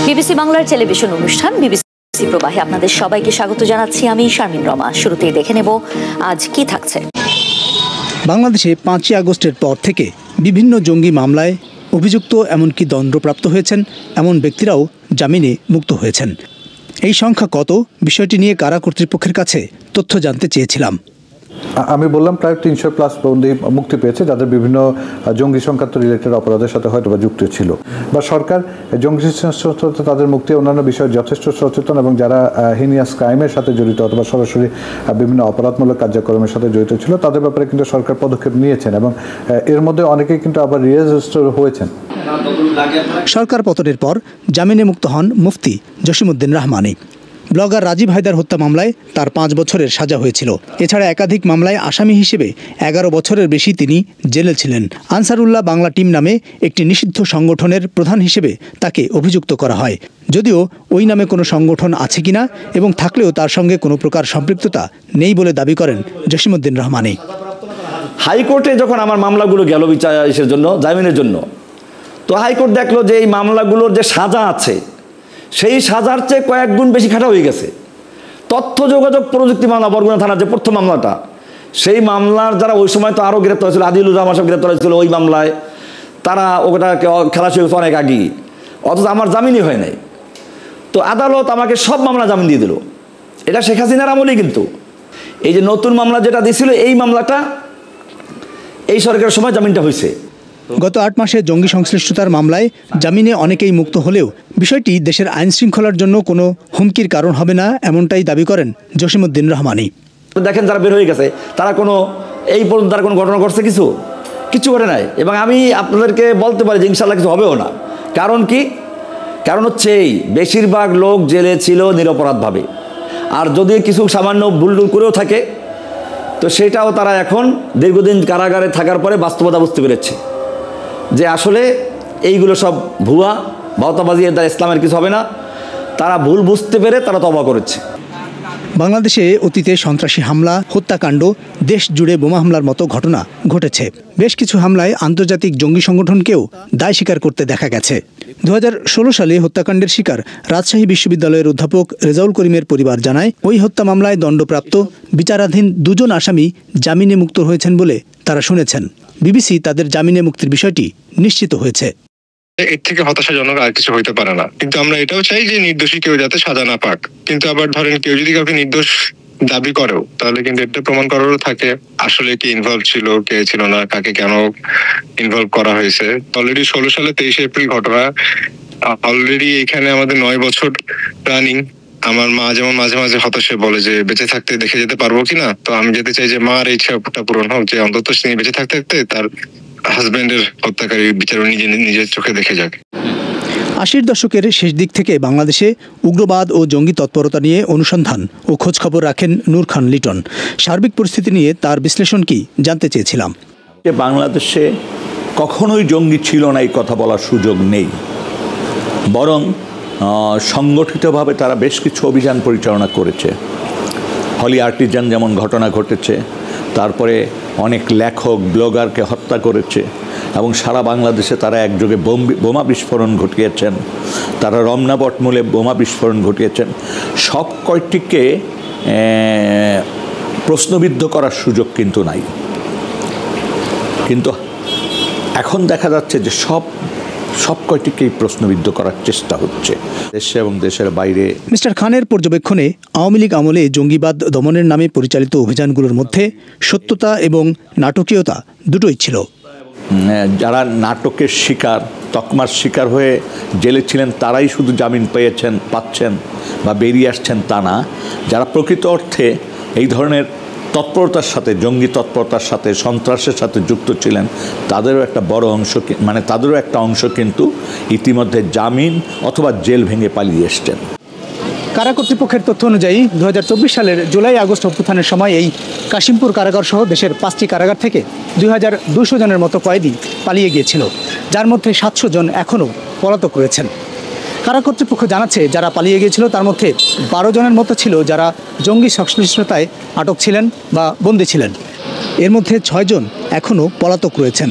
BBC বাংলার television অনুষ্ঠান BBC প্রবাহে আপনাদের সবাইকে স্বাগত জানাচ্ছি। আমি শারমিন রমা। শুরুতেই দেখে নেব আজ কি থাকছে। বাংলাদেশে 5ই আগস্টের পর থেকে বিভিন্ন জঙ্গি মামলায় অভিযুক্ত এমনকি দণ্ডপ্রাপ্ত হয়েছেন এমন ব্যক্তিরাও জামিনে মুক্ত হয়েছেন। এই সংখ্যা কত, বিষয়টি নিয়ে কারা কর্তৃপক্ষের কাছে তথ্য জানতে চেয়েছিলাম। আমি বললাম প্রায় 300+ বন্দী মুক্তি পেয়েছে, যাদের বিভিন্ন জঙ্গি সংক্রান্ত রিলেটেড অপরাধের সাথে হয়তো বা যুক্ত ছিল। বা সরকার জঙ্গি তাদের মুক্তি অন্যান্য বিষয়ে যথেষ্ট সচেতন, এবং যারা হিনিয়াস ক্রাইমের সাথে জড়িত অথবা সরাসরি বিভিন্ন অপরাধমূলক কার্যক্রমের সাথে জড়িত ছিল তাদের ব্যাপারে কিন্তু সরকার পদক্ষেপ নিয়েছেন, এবং এর মধ্যে অনেকেই কিন্তু আবার রিরেজিস্টার হয়েছেন। সরকার পতনের পর জামিনে মুক্ত হন মুফতি জসিমউদ্দিন রহমানী। ব্লগার রাজীব হায়দার হত্যা মামলায় তার 5 বছরের সাজা হয়েছিল। এছাড়া একাধিক মামলায় আসামি হিসেবে 11 বছরের বেশি তিনি জেলে ছিলেন। আনসারুল্লাহ বাংলা টিম নামে একটি নিষিদ্ধ সংগঠনের প্রধান হিসেবে তাকে অভিযুক্ত করা হয়, যদিও ওই নামে কোনো সংগঠন আছে কিনা এবং থাকলেও তার সঙ্গে কোনো প্রকার সম্পৃক্ততা নেই বলে দাবি করেন জসিমউদ্দিন রহমানী। হাইকোর্টে যখন আমার মামলাগুলো গেল বিচারের জন্য, জামিনের জন্য, তো হাইকোর্ট দেখলো যে এই মামলাগুলোর যে সাজা আছে সেই সাজার চেয়ে কয়েক গুণ বেশি খাটা হয়ে গেছে। তথ্য যোগাযোগ প্রযুক্তি মামলা, বরগুনা থানার যে প্রথম মামলাটা, সেই মামলার যারা ওই সময় তো আরও গ্রেপ্তার হয়েছিল, আদিলুর রহমান সব গ্রেপ্তার হয়েছিল ওই মামলায়, তারা ওটাকে খেলা শুরু হয়েছে অনেক আগেই, অথচ আমার জামিনই হয় নাই। তো আদালত আমাকে সব মামলা জামিন দিয়ে দিল। এটা শেখ হাসিনার আমলেই। কিন্তু এই যে নতুন মামলা যেটা দিয়েছিল, এই মামলাটা এই সরকারের সময় জামিনটা হয়েছে। গত 8 মাসে জঙ্গি সংশ্লিষ্টতার মামলায় জামিনে অনেকেই মুক্ত হলেও বিষয়টি দেশের আইন শৃঙ্খলার জন্য কোনো হুমকির কারণ হবে না, এমনটাই দাবি করেন জসিমউদ্দিন রহমানী। দেখেন যারা বের হয়ে গেছে তারা কোনো এই পর্যন্ত তারা কোনো ঘটনা ঘটছে কিছু ঘটে নাই, এবং আমি আপনাদেরকে বলতে পারি যে ইনশাল্লাহ কিছু হবেও না। কারণ কি? কারণ হচ্ছে এই বেশিরভাগ লোক জেলে ছিল নিরপরাধভাবে, আর যদি কিছু সামান্য ভুল করেও থাকে তো সেটাও তারা এখন দীর্ঘদিন কারাগারে থাকার পরে বাস্তবতা বুঝতে পেরেছে যে আসলে এইগুলো সব ভুয়া ভাওতাবাজি, এর দ্বারা ইসলামের কিছু হবে না। তারা ভুল বুঝতে পেরে তারা তওবা করেছে। বাংলাদেশে অতীতে সন্ত্রাসী হামলা, হত্যাকাণ্ড, দেশ জুড়ে বোমা হামলার মতো ঘটনা ঘটেছে। বেশ কিছু হামলায় আন্তর্জাতিক জঙ্গি সংগঠনকেও দায় স্বীকার করতে দেখা গেছে। 2016 সালে হত্যাকাণ্ডের শিকার রাজশাহী বিশ্ববিদ্যালয়ের অধ্যাপক রেজাউল করিমের পরিবার জানায়, ওই হত্যা মামলায় দণ্ডপ্রাপ্ত বিচারাধীন 2 জন আসামি জামিনে মুক্ত হয়েছেন বলে তারা শুনেছেন। বিবিসি তাদের জামিনে মুক্তির বিষয়টি নিশ্চিত হয়েছে। এর থেকে হতাশাজনক আর কিছু হইতে পারে না। কিন্তু আমরা এটাও চাই যে নির্দোষী কেউ যাতে সাজা না পাক। কিন্তু আবার ধরেন কেউ যদি কাউকে নির্দোষ দাবি করেও, তাহলে কিন্তু এটা প্রমাণ করারও থাকে আসলে কি ইনভলভ ছিল, কে ছিল না, কাকে কেন ইনভলভ করা হয়েছে। অলরেডি 16 সালে 23 এপ্রিল ঘটনা, অলরেডি এখানে আমাদের 9 বছর রানিং। আমার মা যেমন মাঝে মাঝে হতাশে বলে যে বেঁচে থাকতে দেখে যেতে পারবো কিনা, তো আমি যেতে চাই যে মার এই ইচ্ছাটা পূরণ হোক, যে অন্তত তিনি বেঁচে থাকতে থাকতে তার হাজবেন্ডের হত্যাকারী বিচার নিজের চোখে দেখে যাক। 80-র দশকের শেষ দিক থেকে বাংলাদেশে উগ্রবাদ ও জঙ্গি তৎপরতা নিয়ে অনুসন্ধান ও খোঁজখবর রাখেন নূর খান লিটন। সার্বিক পরিস্থিতি নিয়ে তার বিশ্লেষণ কি জানতে চেয়েছিলাম। বাংলাদেশে কখনোই জঙ্গি ছিল না এই কথা বলার সুযোগ নেই, বরং সংগঠিতভাবে তারা বেশ কিছু অভিযান পরিচালনা করেছে। হলি আর্টিজান যেমন ঘটনা ঘটেছে, তারপরে অনেক লেখক ব্লগারকে হত্যা করেছে, এবং সারা বাংলাদেশে তারা একযোগে বোমা বিস্ফোরণ ঘটিয়েছেন, তারা রমনা বটমূলে বোমা বিস্ফোরণ ঘটিয়েছেন। সব কয়টিকে প্রশ্নবিদ্ধ করার সুযোগ কিন্তু নাই। কিন্তু এখন দেখা যাচ্ছে যে সব কয়টিকেই প্রশ্নবিদ্ধ করার চেষ্টা হচ্ছে দেশে এবং দেশের বাইরে। মিস্টার খানের পর্যবেক্ষণে আওয়ামী লীগ আমলে জঙ্গিবাদ দমনের নামে পরিচালিত অভিযানগুলোর মধ্যে সত্যতা এবং নাটকীয়তা দুটোই ছিল। যারা নাটকের শিকার, তকমার শিকার হয়ে জেলে ছিলেন তারাই শুধু জামিন পাচ্ছেন বা বেরিয়ে আসছেন তা না। যারা প্রকৃত অর্থে এই ধরনের তৎপরতার সাথে, জঙ্গি তৎপরতার সাথে, সন্ত্রাসের সাথে যুক্ত ছিলেন, তাদেরও একটা বড় অংশ, মানে তাদেরও একটা অংশ কিন্তু ইতিমধ্যে জামিন অথবা জেল ভেঙে পালিয়ে এসছেন। কারা কর্তৃপক্ষের তথ্য অনুযায়ী 2024 সালের জুলাই আগস্ট অভ্যুত্থানের সময় এই কাশিমপুর কারাগার সহ দেশের 5টি কারাগার থেকে 2200 জনের মতো কয়েদি পালিয়ে গিয়েছিল, যার মধ্যে 700 জন এখনও পলাতক রয়েছেন। কারা কর্তৃপক্ষ জানাচ্ছে, যারা পালিয়ে গিয়েছিল তার মধ্যে 12 জনের মতো ছিল যারা জঙ্গি সংশ্লিষ্টতায় আটক ছিলেন বা বন্দী ছিলেন। এর মধ্যে 6 জন এখনও পলাতক রয়েছেন।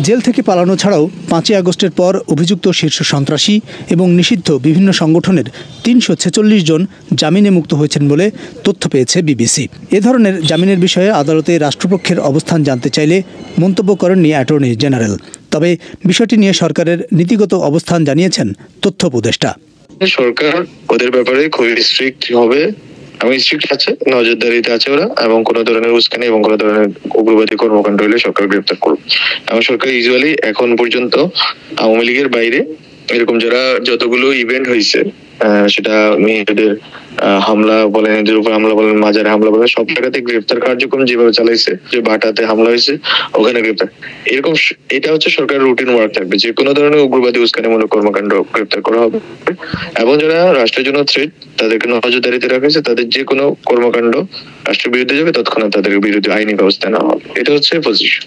জেল থেকে পালানো ছাড়াও 5ই আগস্টের পর অভিযুক্ত শীর্ষ সন্ত্রাসী এবং নিষিদ্ধ বিভিন্ন সংগঠনের 346 জন জামিনে মুক্ত হয়েছেন বলে তথ্য পেয়েছে বিবিসি। এ ধরনের জামিনের বিষয়ে আদালতে রাষ্ট্রপক্ষের অবস্থান জানতে চাইলে মন্তব্য করেননি অ্যাটর্নি জেনারেল। তবে বিষয়টি নিয়ে সরকারের নীতিগত অবস্থান জানিয়েছেন তথ্য উপদেষ্টা। সরকার ওদের ব্যাপারে খুবই স্ট্রিক্ট হবে এবং স্ট্রিক্ট আছে, নজরদারিতে আছে ওরা, এবং কোনো ধরনের উস্কানি এবং কোনো ধরনের উগ্রবাদী কর্মকাণ্ড হলে সরকার গ্রেপ্তার করবে। এবং সরকার ইউজুয়ালি এখন পর্যন্ত আওয়ামী লীগের বাইরে এরকম যারা যতগুলো ইভেন্ট হয়েছে, সেটা মেয়েদের হামলা বলেন, এদের উপর হামলা বলেন, মাজারে হামলা বলেন, সব জায়গাতে গ্রেপ্তার কার্যক্রম যেভাবে চালাইছে, যে বাটাতে হামলা হয়েছে ওখানে গ্রেপ্তার, এরকম এটা হচ্ছে সরকারের রুটিন ওয়ার্ক থাকবে। যে কোনো ধরনের উগ্রবাদী উস্কানিমূলক কর্মকাণ্ড গ্রেপ্তার করা হবে, এবং যারা রাষ্ট্রের জন্য থ্রেট তাদেরকে নজরদারিতে রাখা হয়েছে, তাদের যে কোনো কর্মকাণ্ড রাষ্ট্রের বিরুদ্ধে যাবে তৎক্ষণাৎ তাদের বিরুদ্ধে আইনি ব্যবস্থা নেওয়া হবে। এটা হচ্ছে পজিশন।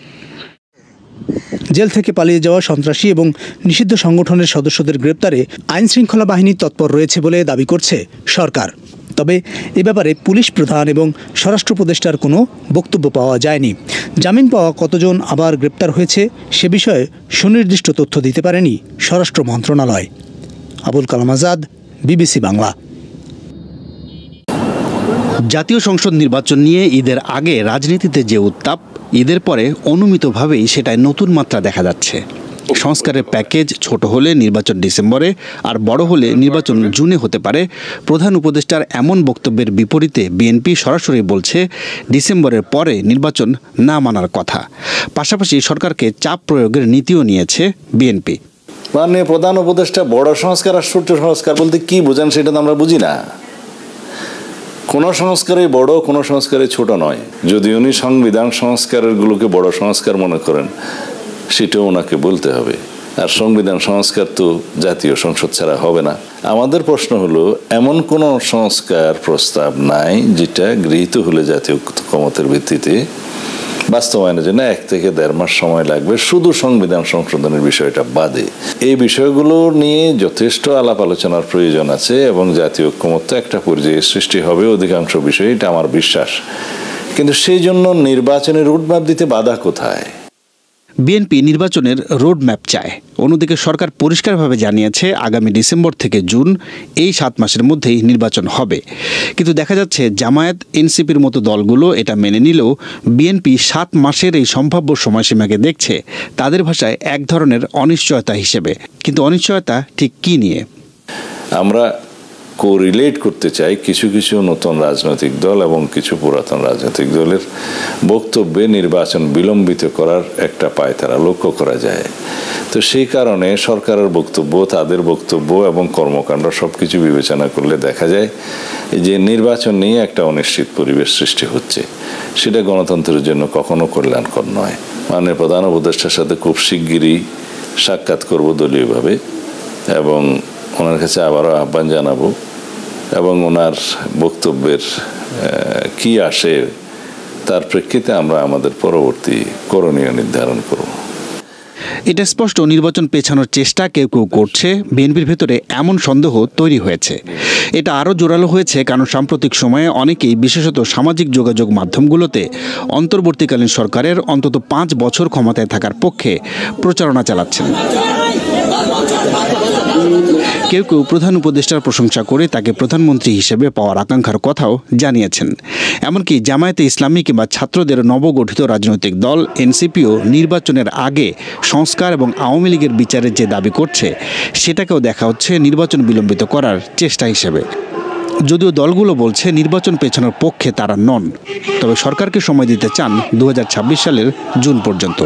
জেল থেকে পালিয়ে যাওয়া সন্ত্রাসী এবং নিষিদ্ধ সংগঠনের সদস্যদের গ্রেপ্তারে আইন শৃঙ্খলা বাহিনী তৎপর রয়েছে বলে দাবি করছে সরকার। তবে এ ব্যাপারে পুলিশ প্রধান এবং স্বরাষ্ট্র উপদেষ্টার কোনো বক্তব্য পাওয়া যায়নি। জামিন পাওয়া কতজন আবার গ্রেপ্তার হয়েছে সে বিষয়ে সুনির্দিষ্ট তথ্য দিতে পারেনি স্বরাষ্ট্র মন্ত্রণালয়। আবুল কালাম আজাদ, বিবিসি বাংলা। জাতীয় সংসদ নির্বাচন নিয়ে ঈদের আগে রাজনীতিতে যে উত্তাপ, ঈদের পরে অনুমিতভাবেই সেটায় নতুন মাত্রা দেখা যাচ্ছে। সংস্কারের প্যাকেজ ছোট হলে নির্বাচন ডিসেম্বরে, আর বড় হলে নির্বাচন জুনে হতে পারে। প্রধান উপদেষ্টার এমন বক্তব্যের বিপরীতে বিএনপি সরাসরি বলছে ডিসেম্বরের পরে নির্বাচন না মানার কথা। পাশাপাশি সরকারকে চাপ প্রয়োগের নীতিও নিয়েছে বিএনপি। মাননীয় প্রধান উপদেষ্টা বড় সংস্কার আর ছোট সংস্কার বলতে কি বোঝান সেটা তো আমরা বুঝি না। কোনো সংস্কারে বড়, কোনো সংস্কারে ছোট নয়। যদি উনি সংবিধান সংস্কারের গুলোকে বড় সংস্কার মনে করেন সেটাও ওনাকে বলতে হবে। আর সংবিধান সংস্কার তো জাতীয় সংসদ ছাড়া হবে না। আমাদের প্রশ্ন হলো, এমন কোনো সংস্কার প্রস্তাব নাই যেটা গৃহীত হলে জাতীয় ঐক্যমতের ভিত্তিতে বাস্তবায়নের জন্য 1 থেকে 1.5 মাস সময় লাগবে, শুধু সংবিধান সংশোধনের বিষয়টা বাদে। এই বিষয়গুলো নিয়ে যথেষ্ট আলাপ আলোচনার প্রয়োজন আছে এবং জাতীয় ঐক্যমত্য একটা পর্যায়ে সৃষ্টি হবে অধিকাংশ বিষয়ে, এটা আমার বিশ্বাস। কিন্তু সেই জন্য নির্বাচনের রোডম্যাপ দিতে বাধা কোথায়? বিএনপি নির্বাচনের রোডম্যাপ চায়। অন্যদিকে সরকার পরিষ্কারভাবে জানিয়েছে আগামী ডিসেম্বর থেকে জুন এই 7 মাসের মধ্যেই নির্বাচন হবে। কিন্তু দেখা যাচ্ছে জামায়াত, এনসিপির মতো দলগুলো এটা মেনে নিলেও বিএনপি 7 মাসের এই সম্ভাব্য সময়সীমাকে দেখছে তাদের ভাষায় এক ধরনের অনিশ্চয়তা হিসেবে। কিন্তু অনিশ্চয়তা ঠিক কী নিয়ে? আমরা কোরিলেট করতে চাই কিছু কিছু নতুন রাজনৈতিক দল এবং কিছু পুরাতন রাজনৈতিক দলের বক্তব্যে নির্বাচন বিলম্বিত করার একটা পায়তারা লক্ষ্য করা যায়। তো সেই কারণে সরকারের বক্তব্য, তাদের বক্তব্য এবং কর্মকাণ্ড সবকিছু বিবেচনা করলে দেখা যায় যে নির্বাচন নিয়ে একটা অনিশ্চিত পরিবেশ সৃষ্টি হচ্ছে। সেটা গণতন্ত্রের জন্য কখনো কল্যাণকর নয়। মাননীয় প্রধান উপদেষ্টার সাথে খুব শিগগিরই সাক্ষাৎ করব দলীয়ভাবে এবং ওনার কাছে আবারও আহ্বান জানাবো এবং ওনার বক্তব্যের কি আসে তার প্রেক্ষিতে আমরা আমাদের পরবর্তী করণীয় নির্ধারণ করব। এটা স্পষ্ট নির্বাচন পেছানোর চেষ্টা কেউ কেউ করছে। বিএনপির ভেতরে এমন সন্দেহ তৈরি হয়েছে। এটা আরও জোরালো হয়েছে কারণ সাম্প্রতিক সময়ে অনেকেই, বিশেষত সামাজিক যোগাযোগ মাধ্যমগুলোতে, অন্তর্বর্তীকালীন সরকারের অন্তত 5 বছর ক্ষমতায় থাকার পক্ষে প্রচারণা চালাচ্ছেন। কেউ কেউ প্রধান উপদেষ্টার প্রশংসা করে তাকে প্রধানমন্ত্রী হিসেবে পাওয়ার আকাঙ্ক্ষার কথাও জানিয়েছেন। এমনকি জামায়াতে ইসলামী কিংবা ছাত্রদের নবগঠিত রাজনৈতিক দল এনসিপিও নির্বাচনের আগে সংস্কার এবং আওয়ামী লীগের বিচারের যে দাবি করছে সেটাকেও দেখা হচ্ছে নির্বাচন বিলম্বিত করার চেষ্টা হিসেবে। যদিও দলগুলো বলছে নির্বাচন পেছানোর পক্ষে তারা নন, তবে সরকারকে সময় দিতে চান 2026 সালের জুন পর্যন্ত।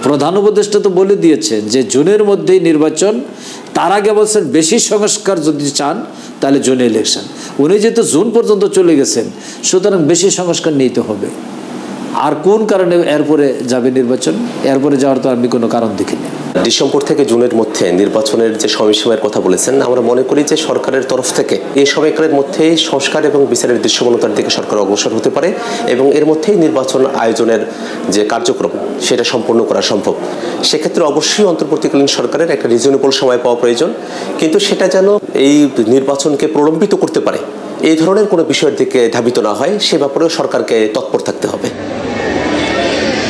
প্রধান উপদেষ্টা তো বলে দিয়েছে যে জুনের মধ্যেই নির্বাচন। তার আগে বলছেন বেশি সংস্কার যদি চান তাহলে জুনে ইলেকশন। উনি যেহেতু জুন পর্যন্ত চলে গেছেন, সুতরাং বেশি সংস্কার নিতে হবে। আর কোন কারণে এরপরে যাবে নির্বাচন? এরপরে যাওয়ার তো আমি কোনো কারণ দেখিনি। ডিসেম্বর থেকে জুনের মধ্যে নির্বাচনের যে সময়সীমার কথা বলেছেন, আমরা মনে করি যে সরকারের তরফ থেকে এই সময়কালের মধ্যেই সংস্কার এবং বিচারের দৃশ্যমানতার দিকে সরকার অগ্রসর হতে পারে এবং এর মধ্যেই নির্বাচন আয়োজনের যে কার্যক্রম সেটা সম্পন্ন করা সম্ভব। সেক্ষেত্রে অবশ্যই অন্তর্বর্তীকালীন সরকারের একটা রিজনেবল সময় পাওয়া প্রয়োজন, কিন্তু সেটা যেন এই নির্বাচনকে প্রলম্বিত করতে পারে এই ধরনের কোনো বিষয়ের দিকে ধাবিত না হয়, সে ব্যাপারেও সরকারকে তৎপর থাকতে হবে।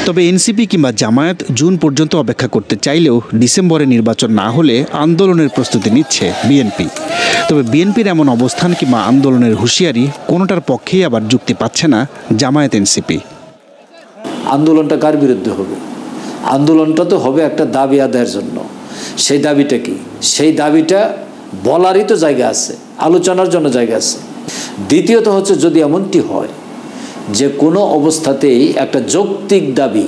তবে এনসিপি কিংবা জামায়াত জুন পর্যন্ত অপেক্ষা করতে চাইলেও ডিসেম্বরে নির্বাচন না হলে আন্দোলনের প্রস্তুতি নিচ্ছে বিএনপি। তবে বিএনপির এমন অবস্থান কিংবা আন্দোলনের হুঁশিয়ারি কোনোটার পক্ষেই আবার যুক্তি পাচ্ছে না জামায়াত এনসিপি। আন্দোলনটা কার বিরুদ্ধে হবে? আন্দোলনটা তো হবে একটা দাবি আদায়ের জন্য। সেই দাবিটা কি? সেই দাবিটা বলারই তো জায়গা আছে, আলোচনার জন্য জায়গা আছে। দ্বিতীয়ত হচ্ছে, যদি এমনটি হয় যে কোনো অবস্থাতেই একটা যৌক্তিক দাবি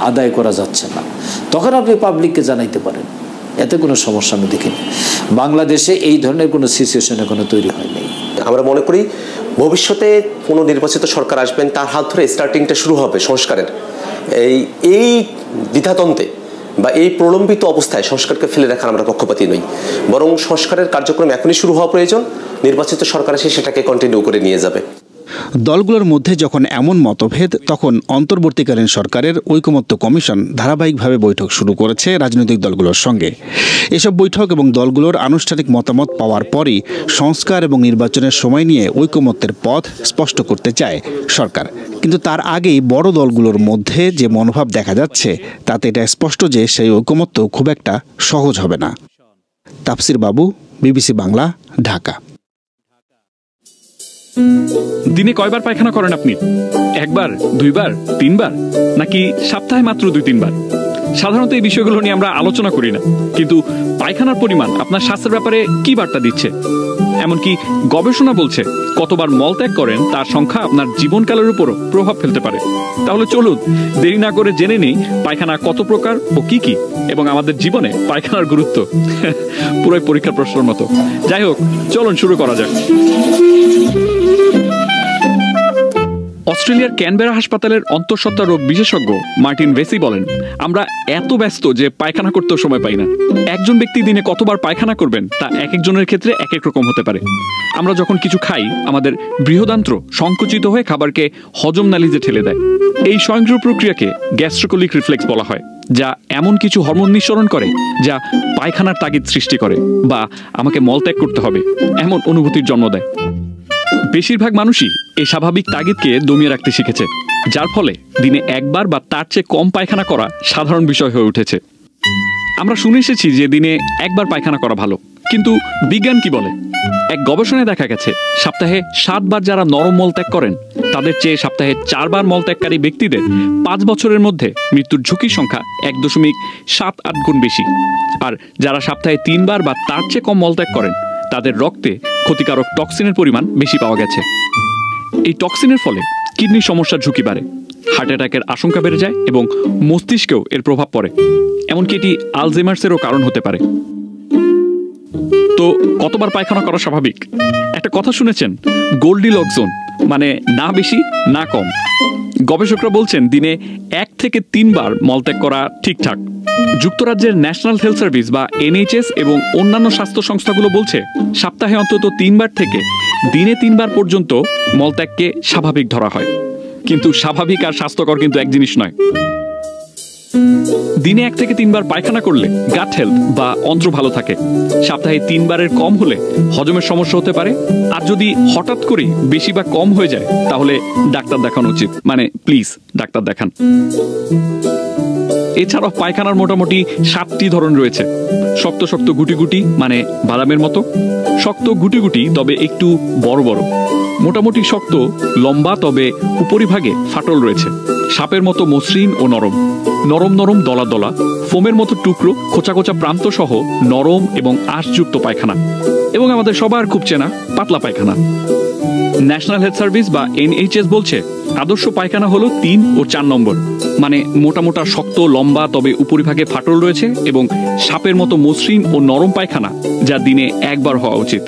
আদায় করা যাচ্ছে না, তখন আপনি পাবলিককে জানাইতে পারেন, এতে কোনো সমস্যা আমি দেখিনি। বাংলাদেশে এই ধরনের কোনো সিচুয়েশন এখনো তৈরি হয়নি। আমরা মনে করি ভবিষ্যতে কোনো নির্বাচিত সরকার আসবেন, তার হাত ধরে স্টার্টিংটা শুরু হবে সংস্কারের। এই দ্বিধাদ্বন্দ্বে বা এই প্রলম্বিত অবস্থায় সংস্কারকে ফেলে রাখার আমরা পক্ষপাতী নই, বরং সংস্কারের কার্যক্রম এখনই শুরু হওয়া প্রয়োজন। নির্বাচিত সরকার এসে সেটাকে কন্টিনিউ করে নিয়ে যাবে। দলগুলোর মধ্যে যখন এমন মতভেদ, তখন অন্তর্বর্তীকালীন সরকারের ঐকমত্য কমিশন ধারাবাহিকভাবে বৈঠক শুরু করেছে রাজনৈতিক দলগুলোর সঙ্গে। এসব বৈঠক এবং দলগুলোর আনুষ্ঠানিক মতামত পাওয়ার পরই সংস্কার এবং নির্বাচনের সময় নিয়ে ঐকমত্যের পথ স্পষ্ট করতে চায় সরকার। কিন্তু তার আগেই বড় দলগুলোর মধ্যে যে মনোভাব দেখা যাচ্ছে, তাতে এটা স্পষ্ট যে সেই ঐকমত্য খুব একটা সহজ হবে না। তাফসির বাবু, বিবিসি বাংলা, ঢাকা। দিনে কয়বার পায়খানা করেন আপনি? একবার, দুইবার, তিনবার, নাকি সপ্তাহে মাত্র 2-3 বার? সাধারণত এই বিষয়গুলো নিয়ে আমরা আলোচনা করি না, কিন্তু পায়খানার পরিমাণ আপনার স্বাস্থ্যের ব্যাপারে কি বার্তা দিচ্ছে? এমনকি গবেষণা বলছে কতবার মলত্যাগ করেন তার সংখ্যা আপনার জীবনকালের উপরও প্রভাব ফেলতে পারে। তাহলে চলুন দেরি না করে জেনে নেই পায়খানা কত প্রকার ও কি কি, এবং আমাদের জীবনে পায়খানার গুরুত্ব। পুরোই পরীক্ষার প্রশ্নের মতো। যাই হোক, চলুন শুরু করা যাক। অস্ট্রেলিয়ার ক্যানবেরা হাসপাতালের অন্তঃসত্ত্বা রোগ বিশেষজ্ঞ মার্টিন ভেসি বলেন, আমরা এত ব্যস্ত যে পায়খানা করতেও সময় পাই না। একজন ব্যক্তি দিনে কতবার পায়খানা করবেন তা এক একজনের ক্ষেত্রে এক এক রকম হতে পারে। আমরা যখন কিছু খাই, আমাদের বৃহদান্ত্র সংকুচিত হয়ে খাবারকে হজম নালিতে ঠেলে দেয়। এই স্বয়ংক্রিয় প্রক্রিয়াকে গ্যাস্ট্রোকোলিক রিফ্লেক্স বলা হয়, যা এমন কিছু হরমোন নিঃসরণ করে যা পায়খানার তাগিদ সৃষ্টি করে বা আমাকে মলত্যাগ করতে হবে এমন অনুভূতির জন্ম দেয়। বেশিরভাগ মানুষই এই স্বাভাবিক তাগিদকে দমিয়ে রাখতে শিখেছে, যার ফলে দিনে একবার বা তার চেয়ে কম পায়খানা করা সাধারণ বিষয় হয়ে উঠেছে। আমরা শুনে এসেছি যে দিনে একবার পায়খানা করা ভালো, কিন্তু বিজ্ঞান কি বলে? এক গবেষণায় দেখা গেছে সপ্তাহে 7 বার যারা নরম মলত্যাগ করেন, তাদের চেয়ে সপ্তাহে 4 বার মলত্যাগকারী ব্যক্তিদের 5 বছরের মধ্যে মৃত্যুর ঝুঁকির সংখ্যা 1.78 গুণ বেশি। আর যারা সপ্তাহে 3 বার বা তার চেয়ে কম মলত্যাগ করেন, তাদের রক্তে ক্ষতিকারক টক্সিনের পরিমাণ বেশি পাওয়া গেছে। এই টক্সিনের ফলে কিডনির সমস্যার ঝুঁকি বাড়ে, হার্ট অ্যাটাকের আশঙ্কা বেড়ে যায় এবং মস্তিষ্কেও এর প্রভাব পড়ে। এমনকি এটি আলঝেইমার্সেরও কারণ হতে পারে। তো কতবার পায়খানা করা স্বাভাবিক? একটা কথা শুনেছেন, গোল্ডিলক্স জোন, মানে না বেশি না কম। গবেষকরা বলছেন দিনে 1 থেকে 3 বার মলত্যাগ করা ঠিকঠাক। যুক্তরাজ্যের ন্যাশনাল হেলথ সার্ভিস বা NHS এবং অন্যান্য স্বাস্থ্য সংস্থাগুলো বলছে সপ্তাহে অন্তত 3 বার থেকে দিনে 3 বার পর্যন্ত মলত্যাগকে স্বাভাবিক ধরা হয়। কিন্তু স্বাভাবিক আর স্বাস্থ্যকর কিন্তু এক জিনিস নয়। দিনে 1 থেকে 3 বার পায়খানা করলে গাট হেলথ বা অন্ত্র ভালো থাকে। সপ্তাহে 3 বারের কম হলে হজমের সমস্যা হতে পারে। আর যদি হঠাৎ করে বেশি বা কম হয়ে যায়, তাহলে ডাক্তার দেখানো উচিত। মানে প্লিজ ডাক্তার দেখান। এছাড়াও পায়খানার মোটামুটি 7টি ধরন রয়েছে। শক্ত শক্ত গুটি গুটি, মানে বাদামের মতো। শক্ত গুটি গুটি তবে একটু বড় বড়। মোটামুটি শক্ত, লম্বা তবে উপরিভাগে ফাটল রয়েছে। সাপের মতো মসৃণ ও নরম। নরম নরম দলা দলা, ফোমের মতো টুকরো, খোঁচা খোঁচা প্রান্ত সহ নরম এবং আঁশযুক্ত পায়খানা। এবং আমাদের সবার খুব চেনা পাতলা পায়খানা। ন্যাশনাল হেলথ সার্ভিস বা NHS বলছে আদর্শ পায়খানা হলো 3 ও 4 নম্বর, মানে মোটা মোটা শক্ত লম্বা তবে উপরিভাগে ফাটল রয়েছে এবং সাপের মতো মসৃণ ও নরম পায়খানা, যা দিনে 1 বার হওয়া উচিত।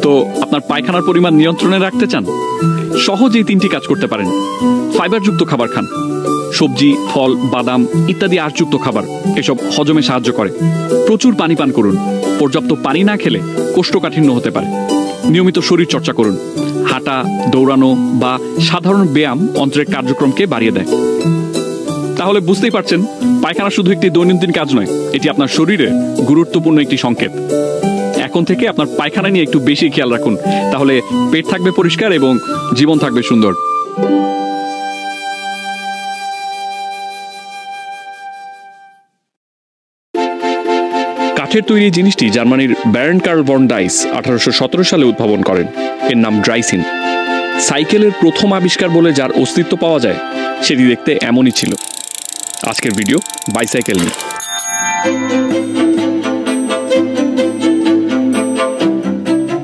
তো আপনার পায়খানার পরিমাণ নিয়ন্ত্রণে রাখতে চান? সহজেই 3টি কাজ করতে পারেন। ফাইবারযুক্ত খাবার খান। সবজি, ফল, বাদাম ইত্যাদি আঁশযুক্ত খাবার, এসব হজমে সাহায্য করে। প্রচুর পানি পান করুন। পর্যাপ্ত পানি না খেলে কোষ্ঠকাঠিন্য হতে পারে। নিয়মিত শরীর চর্চা করুন। হাঁটা, দৌড়ানো বা সাধারণ ব্যায়াম অন্ত্রের কার্যক্রমকে বাড়িয়ে দেয়। তাহলে বুঝতেই পারছেন, পায়খানা শুধু একটি দৈনন্দিন কাজ নয়, এটি আপনার শরীরের গুরুত্বপূর্ণ একটি সংকেত। এখন থেকে আপনার পায়খানা নিয়ে একটু বেশি খেয়াল রাখুন, তাহলে পেট থাকবে পরিষ্কার এবং জীবন থাকবে সুন্দর। কাঠের তৈরি জিনিসটি জার্মানির ব্যারন কার্ল ভন ডাইস 1817 সালে উদ্ভাবন করেন। এর নাম ড্রাইসিন। সাইকেলের প্রথম আবিষ্কার বলে যার অস্তিত্ব পাওয়া যায় সেটি দেখতে এমনই ছিল। আজকের ভিডিও বাইসাইকেল নিয়ে।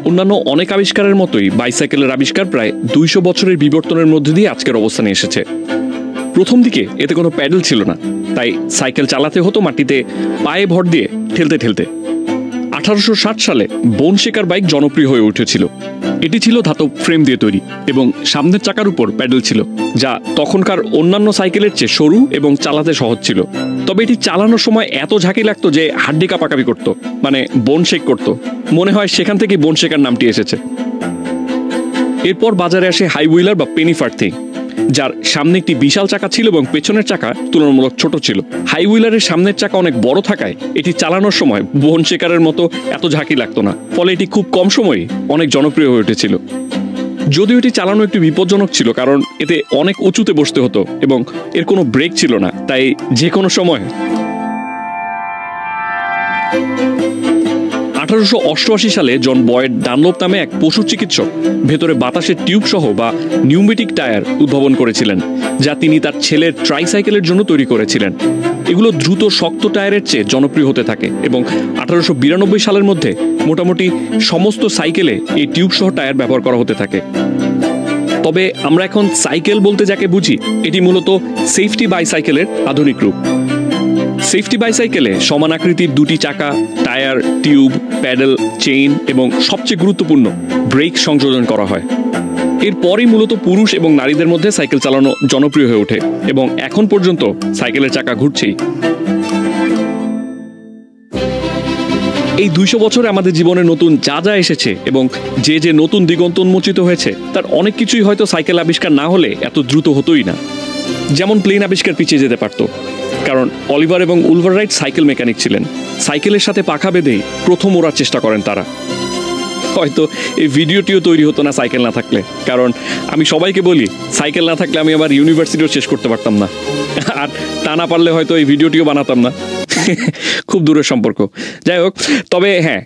অন্যান্য অনেক আবিষ্কারের মতোই বাইসাইকেলের আবিষ্কার প্রায় 200 বছরের বিবর্তনের মধ্যে দিয়ে আজকের অবস্থানে এসেছে। প্রথম দিকে এতে কোনো প্যাডেল ছিল না, তাই সাইকেল চালাতে হতো মাটিতে পায়ে ভর দিয়ে ঠেলতে ঠেলতে। 1860 সালে বোন শেকার বাইক জনপ্রিয় হয়ে উঠেছিল। এটি ছিল ধাতব ফ্রেম দিয়ে তৈরি এবং সামনের চাকার উপর প্যাডেল ছিল, যা তখনকার অন্যান্য সাইকেলের চেয়ে সরু এবং চালাতে সহজ ছিল। তবে এটি চালানোর সময় এত ঝাঁকি লাগতো যে হাড্ডি কাঁপাকাঁপি করতো, মানে বোন শেক করতো। মনে হয় সেখান থেকে বোন শেকার নামটি এসেছে। এরপর বাজারে আসে হাই হুইলার বা পেনি ফার্থিং, যার সামনে একটি বিশাল চাকা ছিল এবং পেছনের চাকা তুলনামূলক ছোট ছিল। হাই হুইলারের সামনের চাকা অনেক বড় থাকায় এটি চালানোর সময় বোন শেকারের মতো এত ঝাঁকি লাগতো না, ফলে এটি খুব কম সময়ে অনেক জনপ্রিয় হয়ে উঠেছিল। যদিও এটি চালানো একটু বিপজ্জনক ছিল, কারণ এতে অনেক উঁচুতে বসতে হতো এবং এর কোনো ব্রেক ছিল না, তাই যে কোনো সময় 1888 সালে জন বয়েড ডানলপ নামে এক পশু চিকিৎসক ভেতরে বাতাসের টিউব সহ বা নিউমেটিক টায়ার উদ্ভাবন করেছিলেন, যা তিনি তার ছেলের ট্রাইসাইকেলের জন্য তৈরি করেছিলেন। এগুলো দ্রুত শক্ত টায়ারের চেয়ে জনপ্রিয় হতে থাকে এবং 1892 সালের মধ্যে মোটামুটি সমস্ত সাইকেলে এই টিউব সহ টায়ার ব্যবহার করা হতে থাকে। তবে আমরা এখন সাইকেল বলতে যাকে বুঝি, এটি মূলত সেফটি বাইসাইকেলের আধুনিক রূপ। সেফটি বাইসাইকেলে সমান আকৃতির দুটি চাকা, টায়ার, টিউব, প্যাডেল, চেইন এবং সবচেয়ে গুরুত্বপূর্ণ ব্রেক সংযোজন করা হয়। এরপরই মূলত পুরুষ এবং নারীদের মধ্যে সাইকেল চালানো জনপ্রিয় হয়ে ওঠে এবং এখন পর্যন্ত সাইকেলের চাকা ঘুরছেই। এই 200 বছরে আমাদের জীবনে নতুন যা যা এসেছে এবং যে যে নতুন দিগন্ত উন্মোচিত হয়েছে, তার অনেক কিছুই হয়তো সাইকেল আবিষ্কার না হলে এত দ্রুত হতোই না। যেমন প্লেন আবিষ্কার পিছিয়ে যেতে পারত, কারণ অলিভার এবং উলভার রাইট সাইকেল মেকানিক ছিলেন। সাইকেলের সাথে পাখা বেঁধেই প্রথম ওড়ার চেষ্টা করেন তারা। হয়তো এই ভিডিওটিও তৈরি হতো না সাইকেল না থাকলে, কারণ আমি সবাইকে বলি সাইকেল না থাকলে আমি আবার ইউনিভার্সিটিও শেষ করতে পারতাম না, আর তা না পারলে হয়তো এই ভিডিওটিও বানাতাম না। খুব দূরের সম্পর্ক। যাই হোক, তবে হ্যাঁ,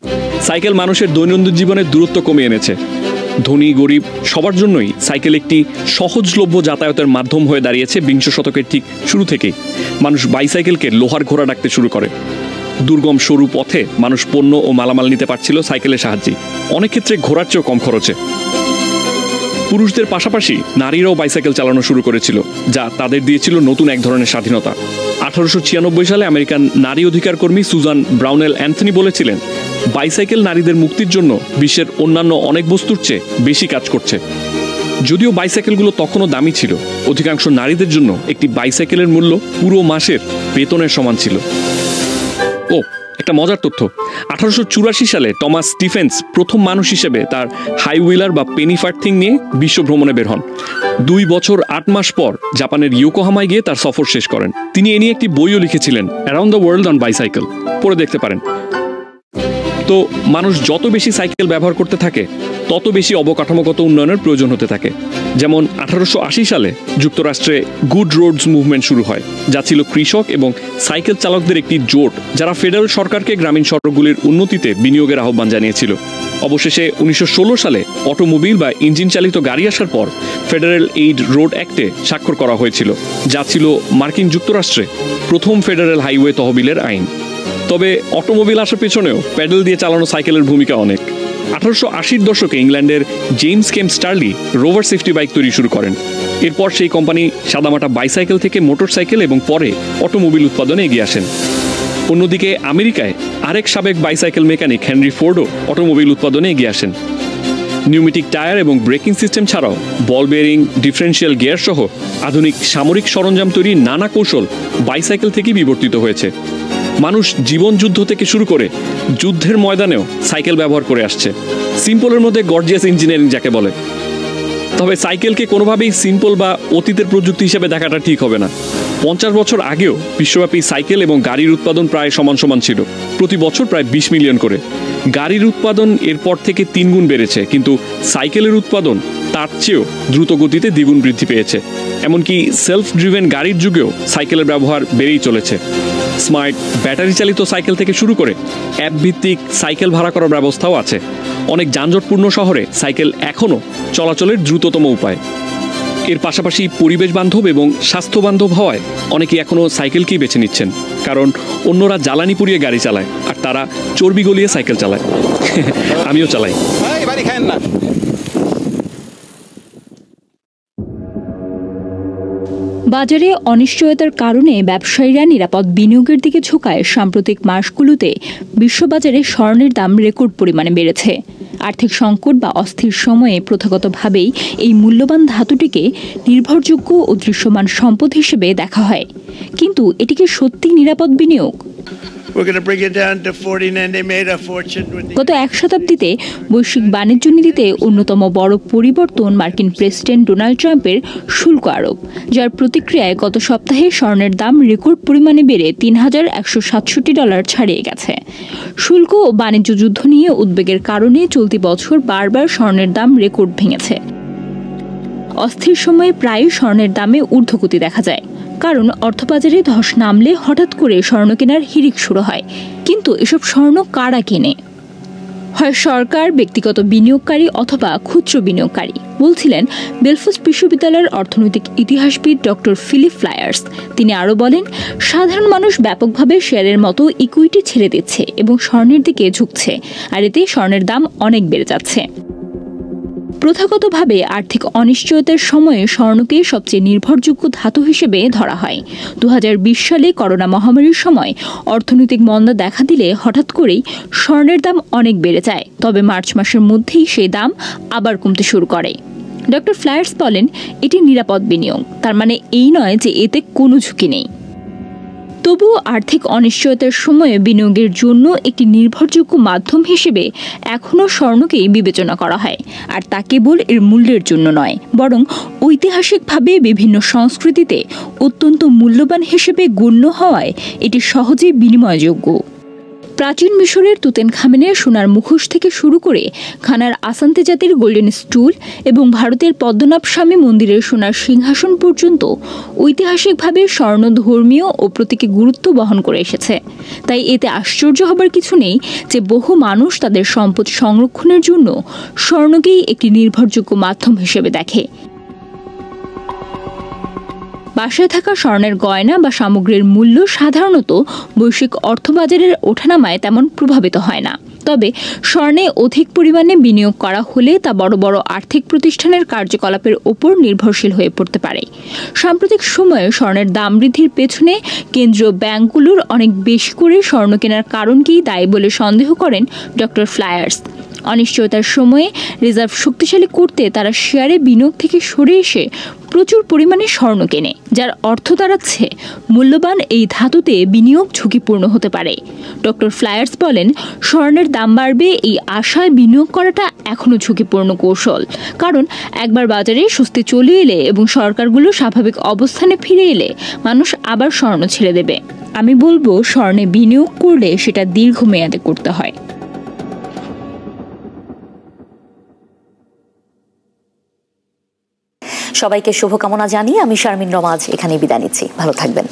সাইকেল মানুষের দৈনন্দিন জীবনের দূরত্ব কমিয়ে এনেছে। ধনী গরিব সবার জন্যই সাইকেল একটি সহজলভ্য যাতায়াতের মাধ্যম হয়ে দাঁড়িয়েছে। 20 শতকের ঠিক শুরু থেকেই মানুষ বাইসাইকেলকে লোহার ঘোড়া ডাকতে শুরু করে। দুর্গম সরু পথে মানুষ পণ্য ও মালামাল নিতে পারছিল সাইকেলের সাহায্যে, অনেক ক্ষেত্রে ঘোড়ার চেয়েও কম খরচে। পুরুষদের পাশাপাশি নারীরাও বাইসাইকেল চালানো শুরু করেছিল, যা তাদের দিয়েছিল নতুন এক ধরনের স্বাধীনতা। 1896 সালে আমেরিকান নারী অধিকার কর্মী সুজান ব্রাউনেল অ্যান্থনি বলেছিলেন, বাইসাইকেল নারীদের মুক্তির জন্য বিশ্বের অন্যান্য অনেক বস্তুর চেয়ে বেশি কাজ করছে। যদিও বাইসাইকেলগুলো তখনও দামি ছিল, অধিকাংশ নারীদের জন্য একটি বাইসাইকেলের মূল্য পুরো মাসের বেতনের সমান ছিল। ও একটা মজার তথ্য, 1884 সালে টমাস স্টিফেন্স প্রথম মানুষ হিসেবে তার হাই হুইলার বা পেনি ফার্থিং নিয়ে বিশ্ব ভ্রমণে বের হন। 2 বছর 8 মাস পর জাপানের ইয়োকোহামায় গিয়ে তার সফর শেষ করেন। তিনি এ নিয়ে একটি বইও লিখেছিলেন, around the world on bicycle, পড়ে দেখতে পারেন। তো মানুষ যত বেশি সাইকেল ব্যবহার করতে থাকে, তত বেশি অবকাঠামোগত উন্নয়নের প্রয়োজন হতে থাকে। যেমন 1880 সালে যুক্তরাষ্ট্রে গুড রোডস মুভমেন্ট শুরু হয়, যা ছিল কৃষক এবং সাইকেল চালকদের একটি জোট, যারা ফেডারেল সরকারকে গ্রামীণ সড়কগুলির উন্নতিতে বিনিয়োগের আহ্বান জানিয়েছিল। অবশেষে 1916 সালে অটোমোবিল বা ইঞ্জিন চালিত গাড়ি আসার পর ফেডারেল এইড রোড অ্যাক্টে স্বাক্ষর করা হয়েছিল, যা ছিল মার্কিন যুক্তরাষ্ট্রে প্রথম ফেডারেল হাইওয়ে তহবিলের আইন। তবে অটোমোবিল আসার পেছনেও প্যাডেল দিয়ে চালানো সাইকেলের ভূমিকা অনেক। 1880-র দশকে ইংল্যান্ডের জেমস কেম স্টার্লি রোভার সেফটি বাইক তৈরি শুরু করেন। এরপর সেই কোম্পানি সাদামাটা বাইসাইকেল থেকে মোটরসাইকেল এবং পরে অটোমোবিল উৎপাদনে এগিয়ে আসেন। অন্যদিকে আমেরিকায় আরেক সাবেক বাইসাইকেল মেকানিক হেনরি ফোর্ডও অটোমোবিল উৎপাদনে এগিয়ে আসেন। নিউমেটিক টায়ার এবং ব্রেকিং সিস্টেম ছাড়াও বল বেয়ারিং, ডিফারেন্সিয়াল গিয়ার সহ আধুনিক সামরিক সরঞ্জাম তৈরির নানা কৌশল বাইসাইকেল থেকেই বিবর্তিত হয়েছে। মানুষ জীবন যুদ্ধ থেকে শুরু করে যুদ্ধের ময়দানেও সাইকেল ব্যবহার করে আসছে। সিম্পলের মধ্যে গর্জিয়াস ইঞ্জিনিয়ারিং যাকে বলে। তবে সাইকেলকে কোনোভাবেই সিম্পল বা অতীতের প্রযুক্তি হিসেবে দেখাটা ঠিক হবে না। 50 বছর আগেও বিশ্বব্যাপী সাইকেল এবং গাড়ির উৎপাদন প্রায় সমান সমান ছিল, প্রতি বছর প্রায় 20 মিলিয়ন করে। গাড়ির উৎপাদন এরপর থেকে 3 গুণ বেড়েছে, কিন্তু সাইকেলের উৎপাদন তার চেয়েও দ্রুত গতিতে দ্বিগুণ বৃদ্ধি পেয়েছে। এমনকি সেলফ ড্রিভেন গাড়ির যুগেও সাইকেলের ব্যবহার বেড়েই চলেছে। স্মার্ট ব্যাটারি চালিত সাইকেল থেকে শুরু করে অ্যাপ ভিত্তিক সাইকেল ভাড়া করার ব্যবস্থাও আছে। অনেক যানজটপূর্ণ শহরে সাইকেল এখনও চলাচলের দ্রুততম উপায়। এর পাশাপাশি পরিবেশ বান্ধব এবং স্বাস্থ্য বান্ধব হওয়ায় অনেকেই এখনও সাইকেলকেই বেছে নিচ্ছেন, কারণ অন্যরা জ্বালানি পুড়িয়ে গাড়ি চালায় আর তারা চর্বি গলিয়ে সাইকেল চালায়। আমিও চালাই। বাজারে অনিশ্চয়তার কারণে ব্যবসায়ীরা নিরাপদ বিনিয়োগের দিকে ঝোঁকায় সাম্প্রতিক মাসগুলোতে বিশ্ববাজারে স্বর্ণের দাম রেকর্ড পরিমাণে বেড়েছে। আর্থিক সংকট বা অস্থির সময়ে প্রথাগতভাবেই এই মূল্যবান ধাতুটিকে নির্ভরযোগ্য ও দৃশ্যমান সম্পদ হিসেবে দেখা হয়। কিন্তু এটিকে সত্যি নিরাপদ বিনিয়োগ? গত এক শতাব্দীতে বৈশ্বিক বাণিজ্য নীতিতে অন্যতম বড় পরিবর্তন মার্কিন প্রেসিডেন্ট ডোনাল্ড ট্রাম্পের শুল্ক আরোপ, যার প্রতিক্রিয়ায় গত সপ্তাহে স্বর্ণের দাম রেকর্ড পরিমাণে বেড়ে $3,167 ছাড়িয়ে গেছে। শুল্ক ও বাণিজ্য যুদ্ধ নিয়ে উদ্বেগের কারণে চলতি বছর বারবার স্বর্ণের দাম রেকর্ড ভেঙেছে। অস্থির সময়ে প্রায়ই স্বর্ণের দামে ঊর্ধ্বগতি দেখা যায়, কারণ অর্থবাজারে ধস নামলে হঠাৎ করে স্বর্ণ কেনার হিড়িক শুরু হয়। কিন্তু এসব স্বর্ণ কারা কেনে? হয় সরকার, ব্যক্তিগত বিনিয়োগকারী অথবা ক্ষুদ্র বিনিয়োগকারী, বলছিলেন বেলফাস্ট বিশ্ববিদ্যালয়ের অর্থনৈতিক ইতিহাসবিদ ডক্টর ফিলিপ ফ্লায়ার্স। তিনি আরও বলেন, সাধারণ মানুষ ব্যাপকভাবে শেয়ারের মতো ইকুইটি ছেড়ে দিচ্ছে এবং স্বর্ণের দিকে ঝুঁকছে, আর এতে স্বর্ণের দাম অনেক বেড়ে যাচ্ছে। প্রথাগতভাবে আর্থিক অনিশ্চয়তার সময়ে স্বর্ণকে সবচেয়ে নির্ভরযোগ্য ধাতু হিসেবে ধরা হয়। 2020 সালে করোনা মহামারীর সময় অর্থনৈতিক মন্দা দেখা দিলে হঠাৎ করেই স্বর্ণের দাম অনেক বেড়ে যায়, তবে মার্চ মাসের মধ্যেই সেই দাম আবার কমতে শুরু করে। ডক্টর ফ্লায়ার্স বলেন, এটি নিরাপদ বিনিয়োগ, তার মানে এই নয় যে এতে কোনো ঝুঁকি নেই। তবুও আর্থিক অনিশ্চয়তার সময়ে বিনিয়োগের জন্য একটি নির্ভরযোগ্য মাধ্যম হিসেবে এখনও স্বর্ণকেই বিবেচনা করা হয়, আর তা কেবল এর মূল্যের জন্য নয়, বরং ঐতিহাসিকভাবে বিভিন্ন সংস্কৃতিতে অত্যন্ত মূল্যবান হিসেবে গণ্য হওয়ায় এটি সহজেই বিনিময়যোগ্য। প্রাচীন মিশরের তুতেনখামেনের সোনার মুখোশ থেকে শুরু করে ঘানার আসান্তে জাতির গোল্ডেন স্টুল এবং ভারতের পদ্মনাভ স্বামী মন্দিরের সোনার সিংহাসন পর্যন্ত ঐতিহাসিকভাবে স্বর্ণ ধর্মীয় ও প্রতীকী গুরুত্ব বহন করে এসেছে। তাই এতে আশ্চর্য হবার কিছু নেই যে বহু মানুষ তাদের সম্পদ সংরক্ষণের জন্য স্বর্ণকেই একটি নির্ভরযোগ্য মাধ্যম হিসেবে দেখে। বাসায় থাকা স্বর্ণের গয়না বা সামগ্রীর মূল্য সাধারণত বৈশ্বিক অর্থবাজারের ওঠানামায় তেমন প্রভাবিত হয় না, তবে স্বর্ণে অধিক পরিমাণে বিনিয়োগ করা হলে তা বড় বড় আর্থিক প্রতিষ্ঠানের কার্যকলাপের ওপর নির্ভরশীল হয়ে পড়তে পারে। সাম্প্রতিক সময়ে স্বর্ণের দাম বৃদ্ধির পেছনে কেন্দ্রীয় ব্যাংকগুলোর অনেক বেশি করে স্বর্ণ কেনার কারণকেই দায়ী বলে সন্দেহ করেন ডক্টর ফ্লায়ার্স। অনিশ্চয়তার সময়ে রিজার্ভ শক্তিশালী করতে তারা শেয়ারে বিনিয়োগ থেকে সরে এসে প্রচুর পরিমাণে স্বর্ণ কেনে, যার অর্থ দাঁড়াচ্ছে মূল্যবান এই ধাতুতে বিনিয়োগ ঝুঁকিপূর্ণ হতে পারে। ডক্টর ফ্লায়ার্স বলেন, স্বর্ণের দাম বাড়বে এই আশায় বিনিয়োগ করাটা এখনও ঝুঁকিপূর্ণ কৌশল, কারণ একবার বাজারে স্বস্তি চলে এলে এবং সরকারগুলো স্বাভাবিক অবস্থানে ফিরে এলে মানুষ আবার স্বর্ণ ছেড়ে দেবে। আমি বলবো, স্বর্ণে বিনিয়োগ করলে সেটা দীর্ঘমেয়াদে করতে হয়। সবাইকে শুভকামনা জানিয়ে আমি শারমিন রমা আজ এখানেই বিদায় নিচ্ছি। ভালো থাকবেন।